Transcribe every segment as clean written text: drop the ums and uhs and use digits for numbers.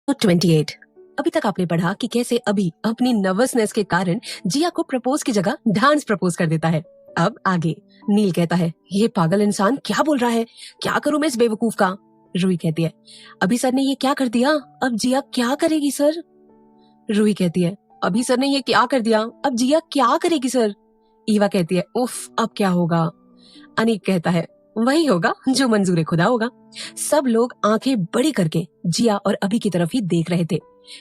तो 28। अभी तक आपने पढ़ा कि कैसे अभी अपनी नर्वसनेस के कारण जिया को प्रपोज की जगह डांस प्रपोज कर देता है। अब आगे नील कहता है, ये पागल इंसान क्या बोल रहा है, क्या करूं मैं इस बेवकूफ का। रूही कहती है, अभी सर ने ये क्या कर दिया, अब जिया क्या करेगी सर। रूही कहती है, अभी सर ने ये क्या कर दिया, अब जिया क्या करेगी सर। ईवा कहती है, उफ अब क्या होगा। अनीक कहता है, वही होगा जो मंजूर खुदा होगा। सब लोग आंखें बड़ी करके जिया और अभी की तरफ ही देख रहे थे।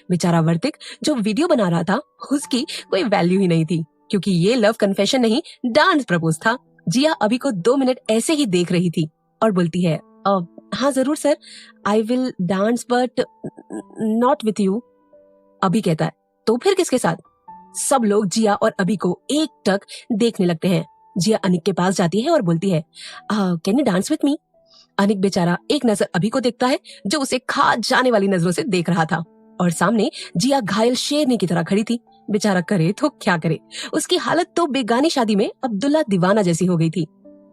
बेचारा वर्तिक जो वीडियो बना रहा था उसकी कोई वैल्यू ही नहीं थी, क्योंकि ये लव कन्फेशन नहीं डांस प्रपोज था। जिया अभी को 2 मिनट ऐसे ही देख रही थी और बोलती है, हाँ जरूर sir, I will dance but not with you. अभी कहता है, तो फिर किसके साथ। सब लोग जिया और अभी को एक टक देखने लगते हैं। जिया अनिक के पास जाती है और बोलती है, can you dance with me. Anik बेचारा एक नजर अभी को देखता है जो उसे खा जाने वाली नजरों से देख रहा था, और सामने जिया घायल शेरनी की तरह खड़ी थी। बेचारा करे तो क्या करे, उसकी हालत तो बेगानी शादी में अब्दुल्ला दीवाना जैसी हो गई थी।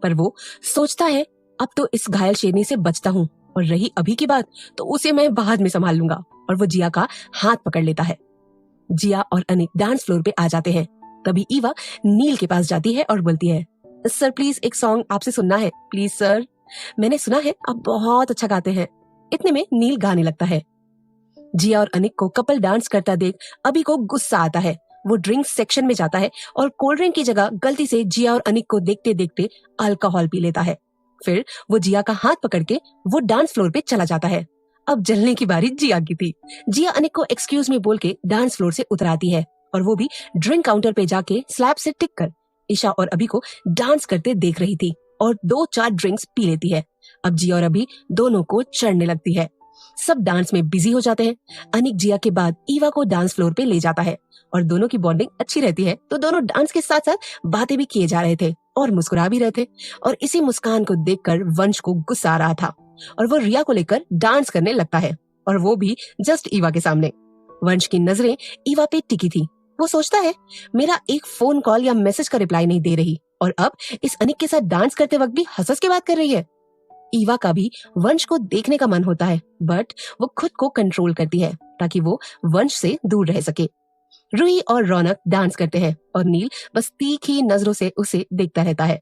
पर वो सोचता है, अब तो इस घायल शेरनी से बचता हूँ, और रही अभी की बात तो उसे मैं बाद में संभाल लूंगा। और वो जिया का हाथ पकड़ लेता है। जिया और अनिक डांस फ्लोर पे आ जाते हैं। तभी ईवा नील के पास जाती है और बोलती है, सर प्लीज एक सॉन्ग आपसे सुनना है, प्लीज सर, मैंने सुना है आप बहुत अच्छा गाते हैं। इतने में नील गाने लगता है। जिया और अनिक को कपल डांस करता देख अभी को गुस्सा आता है। वो ड्रिंक सेक्शन में जाता है और कोल्ड ड्रिंक की जगह गलती से जिया और अनिक को देखते देखते अल्कोहल पी लेता है। फिर वो जिया का हाथ पकड़ के वो डांस फ्लोर पे चला जाता है। अब जलने की बारी जिया की थी। जिया अनिक को एक्सक्यूज मी बोल के डांस फ्लोर से उतराती है, और वो भी ड्रिंक काउंटर पे जाके स्लैब से टिक कर ईशा और अभी को डांस करते देख रही थी और 2-4 ड्रिंक्स पी लेती है। अब जिया और अभी दोनों को चढ़ने लगती है। सब डांस में बिजी हो जाते हैं। अनिक जिया के बाद ईवा को डांस फ्लोर पे ले जाता है और दोनों की बॉन्डिंग अच्छी रहती है, तो दोनों डांस के साथ साथ बातें भी किए जा रहे थे और मुस्कुरा भी रहे थे। और इसी मुस्कान को देखकर वंश को गुस्सा आ रहा था और वो रिया को लेकर डांस करने लगता है, और वो भी जस्ट ईवा के सामने। वंश की नजरें ईवा पे टिकी थी। वो सोचता है, मेरा एक फोन कॉल या मैसेज का रिप्लाई नहीं दे रही, और अब इस अनिक के साथ डांस करते वक्त भी हंस के बात कर रही है। ईवा का भी वंश को देखने का मन होता है, बट वो खुद को कंट्रोल करती है ताकि वो वंश से दूर रह सके। रूही और रौनक डांस करते हैं और नील बस तीखी नजरों से उसे देखता रहता है।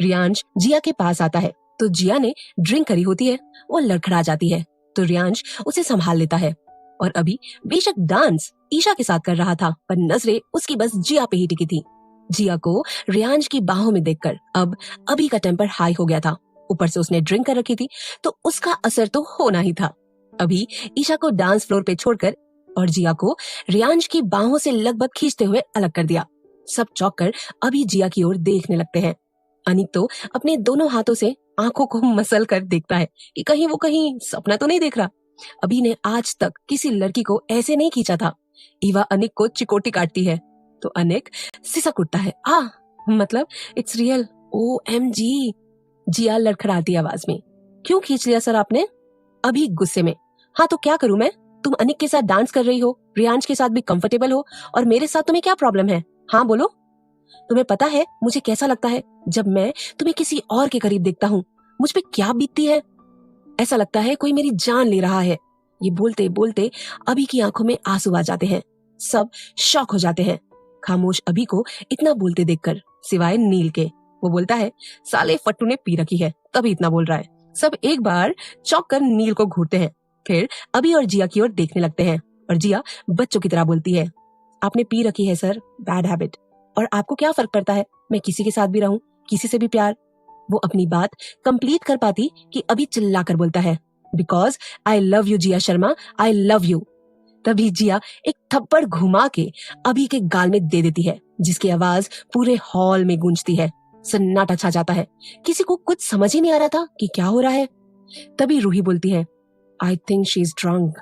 रियांश जिया के पास आता है तो जिया ने ड्रिंक करी होती है, वो लड़खड़ा जाती है, तो रियांश उसे संभाल लेता है। और अभी बेशक डांस ईशा के साथ कर रहा था, पर नजरें उसकी बस जिया पे ही टिकी थी। जिया को रियांश की बाहों में देखकर अब अभी का टेम्पर हाई हो गया था। ऊपर से उसने ड्रिंक कर रखी थी, तो उसका असर तो होना ही था। अभी ईशा को डांस फ्लोर पे छोड़कर और जिया को रियांश की बाहों से लगभग खींचते हुए अलग कर दिया। सब चौंक कर अभी जिया की ओर देखने लगते हैं। अनिक तो अपने दोनों हाथों से आंखों को मसल कर देखता है कि कहीं वो कहीं सपना तो नहीं देख रहा। अभी ने आज तक किसी लड़की को ऐसे नहीं खींचा था। ईवा अनिक को चिकोटी काटती है तो अनिक सिसक उठता है, मतलब इट्स रियल, OMG। जिया लड़खड़ाती आवाज में, क्यों खींच लिया सर आपने। अभी गुस्से में, हाँ तो क्या करूं मैं, तुम अनिक के साथ डांस कर रही हो, रियांश के साथ भी कंफर्टेबल हो, और मेरे साथ तुम्हें क्या प्रॉब्लम है, हाँ बोलो। तुम्हें पता है मुझे कैसा लगता है जब मैं तुम्हें किसी और के करीब देखता हूँ, मुझ पे क्या बीतती है। ऐसा लगता है कोई मेरी जान ले रहा है। ये बोलते बोलते अभी की आंखों में आंसू आ जाते हैं। सब शॉक हो जाते हैं खामोश अभी को इतना बोलते देखकर, सिवाय नील के। वो बोलता है, साले फट्टू ने पी रखी है तभी इतना बोल रहा है। सब एक बार चौंक कर नील को घूरते हैं, फिर अभी और जिया की ओर देखने लगते हैं, और जिया बच्चों की तरह बोलती है, आपने पी रखी है सर, बैड हैबिट, और आपको क्या फर्क पड़ता है मैं किसी के साथ भी रहूं, किसी से भी प्यार। वो अपनी बात कंप्लीट कर पाती कि अभी चिल्ला कर बोलता है, because I love you Jiya Sharma, I love you. तभी जिया एक थप्पड़ घुमा के अभी के गाल में दे देती है, जिसकी आवाज पूरे हॉल में गूंजती है। सन्नाटा छा जाता है, किसी को कुछ समझ ही नहीं आ रहा था कि क्या हो रहा है। तभी रूही बोलती है, I think she is drunk.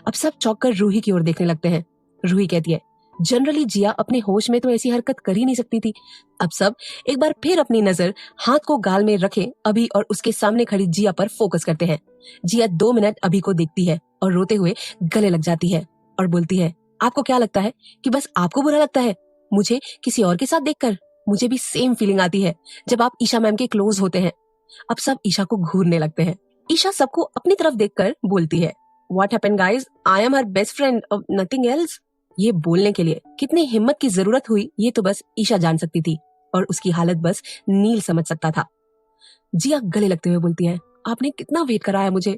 अब सब चौंक कर रूही की ओर देखने लगते हैं। रूही कहती है, जनरली जिया अपने होश में तो ऐसी हरकत कर ही नहीं सकती थी। अब सब एक बार फिर अपनी नजर हाथ को गाल में रखे अभी और उसके सामने खड़ी जिया पर फोकस करते हैं। जिया 2 मिनट अभी को देखती है और रोते हुए गले लग जाती है और बोलती है, आपको क्या लगता है कि बस आपको बुरा लगता है मुझे किसी और के साथ देखकर। मुझे भी सेम फीलिंग आती है जब आप ईशा मैम के क्लोज होते हैं। अब सब ईशा को घूरने लगते हैं। ईशा सबको अपनी तरफ देखकर बोलती है, what happened guys, I am her best friend, nothing else. ये बोलने के लिए कितनी हिम्मत की जरूरत हुई ये तो बस ईशा जान सकती थी, और उसकी हालत बस नील समझ सकता था। जिया गले लगते हुए बोलती है, आपने कितना वेट कराया मुझे।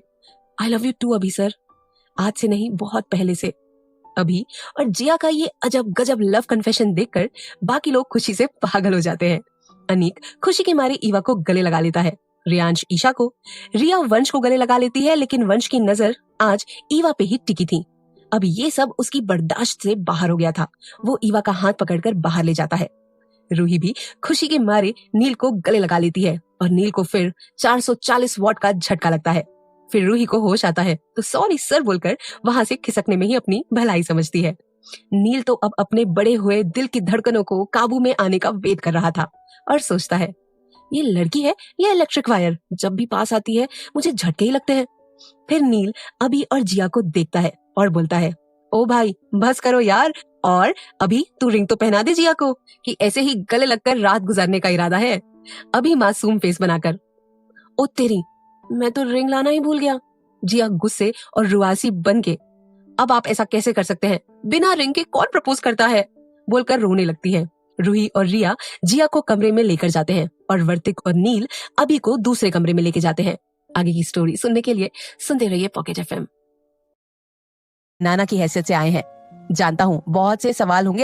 आई लव यू टू अभी सर, आज से नहीं बहुत पहले से। अभी और जिया का ये अजब गजब लव कन्फेशन देखकर बाकी लोग खुशी से पागल हो जाते हैं। अनीक खुशी के मारे ईवा को गले लगा लेता है, रियांश ईशा को, रिया वंश को गले लगा लेती है, लेकिन वंश की नजर आज ईवा पे ही टिकी थी। अब ये सब उसकी बर्दाश्त से बाहर हो गया था। वो ईवा का हाथ पकड़कर बाहर ले जाता है। रूही भी खुशी के मारे नील को गले लगा लेती है, और नील को फिर 440 वॉट का झटका लगता है। फिर रूही को होश आता है तो सॉरी सर बोलकर वहां से खिसकने में ही अपनी भलाई समझती है। नील तो अब अपने बड़े हुए दिल की धड़कनों को काबू में आने का वेट कर रहा था, और सोचता है, ये लड़की है या इलेक्ट्रिक वायर, जब भी पास आती है मुझे झटके ही लगते हैं। फिर नील अभी और जिया को देखता है और बोलता है, ओ भाई बस करो यार, और अभी तू रिंग तो पहना दे जिया को, कि ऐसे ही गले लगकर रात गुजारने का इरादा है। अभी मासूम फेस बनाकर, ओ तेरी, मैं तो रिंग लाना ही भूल गया। जिया गुस्से और रुआसी बन के, अब आप ऐसा कैसे कर सकते हैं, बिना रिंग के कौन प्रपोज करता है, बोलकर रोने लगती है। रूही और रिया जिया को कमरे में लेकर जाते हैं, और वर्तिक और नील अभी को दूसरे कमरे में लेके जाते हैं। आगे की स्टोरी सुनने के लिए सुनते रहिए पॉकेट एफएम। नाना की हैसियत से आए हैं, जानता हूँ बहुत से सवाल होंगे